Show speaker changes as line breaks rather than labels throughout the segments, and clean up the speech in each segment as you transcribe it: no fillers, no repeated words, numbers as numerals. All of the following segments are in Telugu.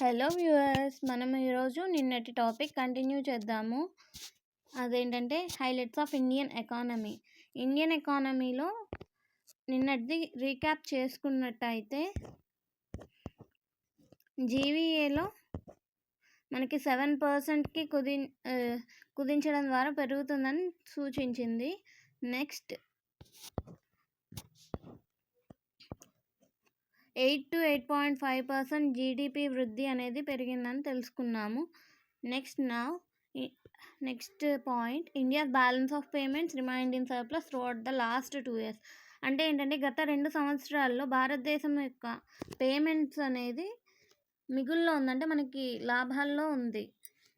హలో వ్యూవర్స్, మనం ఈరోజు నిన్నటి టాపిక్ కంటిన్యూ చేద్దాము. అదేంటంటే highlights of Indian economy. Indian ఎకానమీలో నిన్నటిది రీక్యాప్ చేసుకున్నట్టయితే జీవీఏలో మనకి 7%కి కుదించడం ద్వారా పెరుగుతుందని సూచించింది. నెక్స్ట్ 8 to 8.5% జీడిపి వృద్ధి అనేది పెరిగిందని తెలుసుకున్నాము. Next point, India balance of payments remained in surplus throughout the last 2 years. అంటే ఏంటంటే గత 2 సంవత్సరాల్లో భారతదేశం యొక్క పేమెంట్స్ అనేది మిగుల్లో ఉందంటే మనకి లాభాల్లో ఉంది.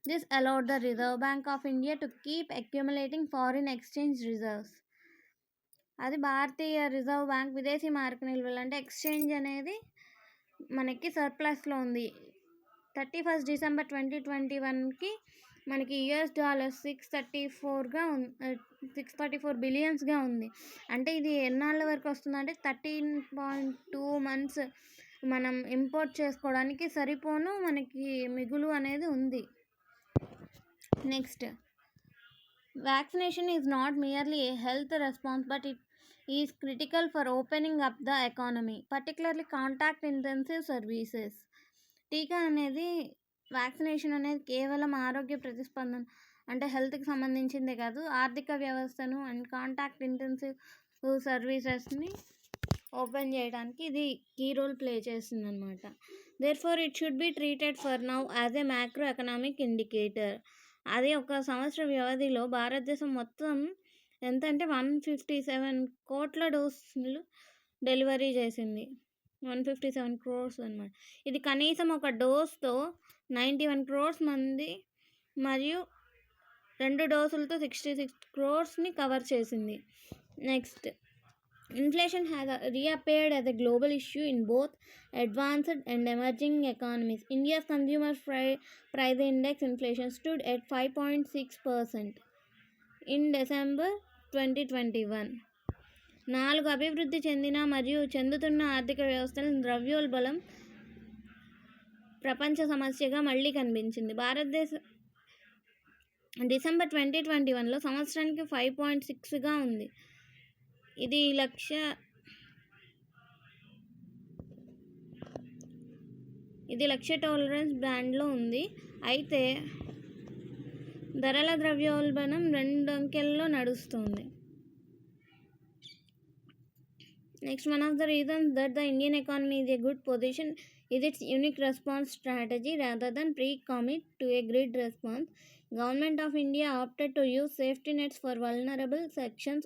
This allowed the reserve bank of India to keep accumulating foreign exchange reserves. అది భారతీయ రిజర్వ్ బ్యాంక్ విదేశీ మారక నిల్వలు అంటే ఎక్స్చేంజ్ అనేది మనకి సర్ప్లస్లో ఉంది. 31 December 2021కి మనకి $634 బిలియన్స్గా ఉంది. అంటే ఇది ఎన్నాళ్ళ వరకు వస్తుందంటే 13.2 months మనం ఇంపోర్ట్ చేసుకోవడానికి సరిపోను మనకి మిగులు అనేది ఉంది. Next, vaccination is not merely A health response but it is critical for opening up the economy, particularly contact intensive services. టీకా అనేది, వ్యాక్సినేషన్ అనేది కేవలం ఆరోగ్య ప్రతిస్పందన అంటే హెల్త్కి సంబంధించిందే కాదు, ఆర్థిక వ్యవస్థను అండ్ కాంటాక్ట్ ఇంటెన్సివ్ సర్వీసెస్ని ఓపెన్ చేయడానికి ఇది కీ రోల్ ప్లే చేస్తుంది అనమాట. Therefore it should be treated for now as a macro economic indicator. అది ఒక సంవత్సర వ్యవధిలో భారతదేశం మొత్తం ఎంత అంటే 157 కోట్ల డోసులు డెలివరీ చేసింది. 157 crores అనమాట. ఇది కనీసం ఒక డోస్తో 91 crores మంది మరియు 2 డోసులతో 66 crores కవర్ చేసింది. Next, inflation has reappeared as a global issue in both advanced and emerging economies. India's consumer price index inflation stood at 5.6% in December 2021. 4 అభివృద్ధి చెందిన మరియు చెందుతున్న ఆర్థిక వ్యవస్థల ద్రవ్యోల్బణం ప్రపంచ సమస్యగా మళ్ళీ కనిపించింది. భారతదేశం December 2021లో సంవత్సరానికి 5.6గా ఉంది. ఇది లక్ష్య టాలరెన్స్ బ్యాండ్లో ఉంది. అయితే ధరల ద్రవ్యోల్బణం 2 అంకెల్లో నడుస్తుంది. Next, one of the reasons that the Indian economy is a good position is its unique response strategy rather than pre-commit to a grid response. Government of India opted to use safety nets for vulnerable sections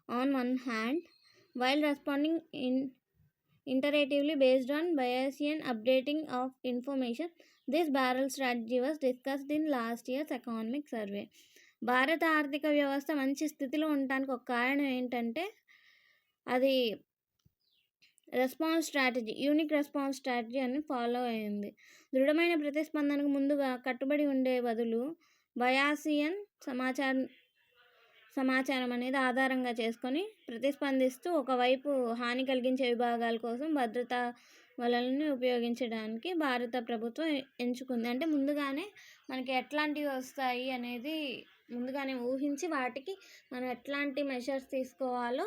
on one hand, while responding iteratively based on Bayesian updating of information. This barrel strategy was discussed in last year's economic survey. భారత ఆర్థిక వ్యవస్థ మంచి స్థితిలో ఉండటానికి ఒక కారణం ఏంటంటే అది యూనిక్ రెస్పాన్స్ స్ట్రాటజీ అని ఫాలో అయింది. దృఢమైన ప్రతిస్పందనకు ముందుగా కట్టుబడి ఉండే బదులు బయాసియన్ సమాచారం అనేది ఆధారంగా చేసుకొని ప్రతిస్పందిస్తూ ఒకవైపు హాని కలిగించే విభాగాల కోసం భద్రతా వలలను ఉపయోగించడానికి భారత ప్రభుత్వం ఎంచుకుంది. అంటే ముందుగానే మనకి ఎట్లాంటివి వస్తాయి అనేది ముందుగానే ఊహించి వాటికి మనం ఎట్లాంటి మెషర్స్ తీసుకోవాలో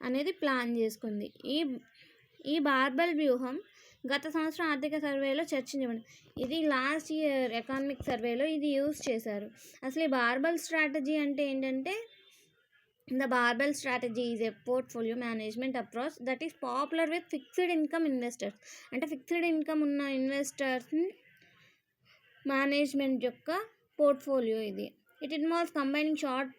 అనేది ప్లాన్ చేసుకుంది. ఈ బార్బెల్ వ్యూహం గత సంవత్సరం ఆర్థిక సర్వేలో చర్చించబడింది. ఇది లాస్ట్ ఇయర్ ఎకనామిక్ సర్వేలో ఇది యూజ్ చేశారు. అసలు ఈ బార్బెల్ స్ట్రాటజీ అంటే ఏంటంటే, the barbell strategy is a portfolio management approach that is popular with fixed income investors. అంటే ఫిక్స్డ్ ఇన్కమ్ ఉన్న ఇన్వెస్టర్స్ మేనేజ్మెంట్ యొక్క పోర్ట్ఫోలియో ఇది. It involves combining short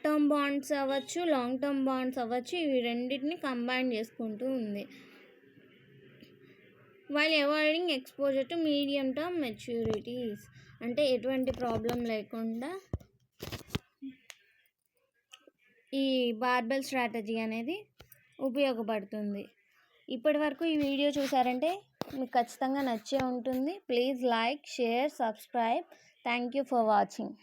term bonds అవ్వచ్చు, లాంగ్ టర్మ్ బాండ్స్ అవ్వచ్చు, ఇవి రెండింటిని కంబైన్ చేసుకుంటూ ఉంది. While avoiding exposure to medium term maturities. అంటే ఎటువంటి ప్రాబ్లం లేకుండా ఈ బార్బెల్ స్ట్రాటజీ అనేది ఉపయోగపడుతుంది. ఇప్పటి వరకు ఈ వీడియో చూసారంటే మీకు ఖచ్చితంగా నచ్చే ఉంటుంది. Please like, share, subscribe. Thank you for watching.